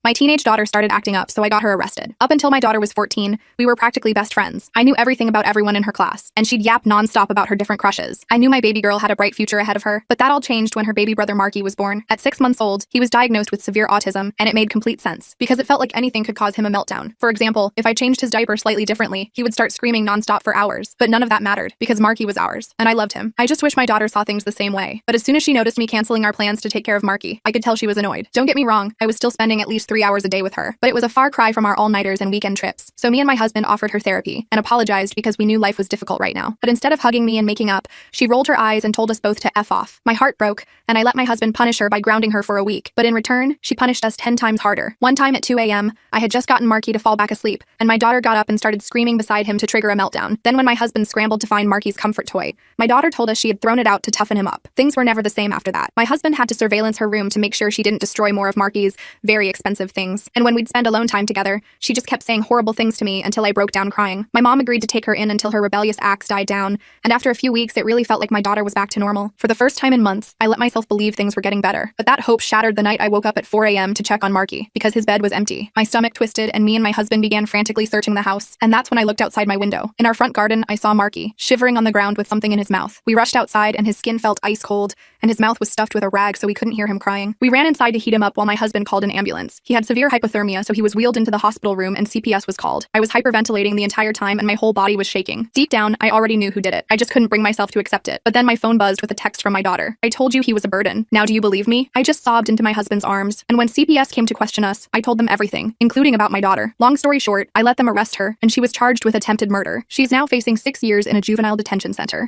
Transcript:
My teenage daughter started acting up, so I got her arrested. Up until my daughter was 14, we were practically best friends. I knew everything about everyone in her class, and she'd yap nonstop about her different crushes. I knew my baby girl had a bright future ahead of her, but that all changed when her baby brother Marky was born. At 6 months old, he was diagnosed with severe autism, and it made complete sense, because it felt like anything could cause him a meltdown. For example, if I changed his diaper slightly differently, he would start screaming nonstop for hours. But none of that mattered, because Marky was ours, and I loved him. I just wish my daughter saw things the same way. But as soon as she noticed me canceling our plans to take care of Marky, I could tell she was annoyed. Don't get me wrong, I was still spending at least 3 hours a day with her, but it was a far cry from our all-nighters and weekend trips. So me and my husband offered her therapy, and apologized because we knew life was difficult right now. But instead of hugging me and making up, she rolled her eyes and told us both to F off. My heart broke, and I let my husband punish her by grounding her for a week. But in return, she punished us 10 times harder. One time at 2 a.m., I had just gotten Marky to fall back asleep, and my daughter got up and started screaming beside him to trigger a meltdown. Then when my husband scrambled to find Marky's comfort toy, my daughter told us she had thrown it out to toughen him up. Things were never the same after that. My husband had to surveillance her room to make sure she didn't destroy more of Marky's very expensive things. And when we'd spend alone time together, she just kept saying horrible things to me until I broke down crying. My mom agreed to take her in until her rebellious acts died down, and after a few weeks, it really felt like my daughter was back to normal. For the first time in months, I let myself believe things were getting better. But that hope shattered the night I woke up at 4 a.m. to check on Marky, because his bed was empty. My stomach twisted, and me and my husband began frantically searching the house, and that's when I looked outside my window. In our front garden, I saw Marky, shivering on the ground with something in his mouth. We rushed outside, and his skin felt ice cold, and his mouth was stuffed with a rag so we couldn't hear him crying. We ran inside to heat him up while my husband called an ambulance. He had severe hypothermia, so he was wheeled into the hospital room and CPS was called. I was hyperventilating the entire time and my whole body was shaking. Deep down, I already knew who did it. I just couldn't bring myself to accept it. But then my phone buzzed with a text from my daughter. "I told you he was a burden. Now do you believe me?" I just sobbed into my husband's arms, and when CPS came to question us, I told them everything, including about my daughter. Long story short, I let them arrest her, and she was charged with attempted murder. She's now facing 6 years in a juvenile detention center.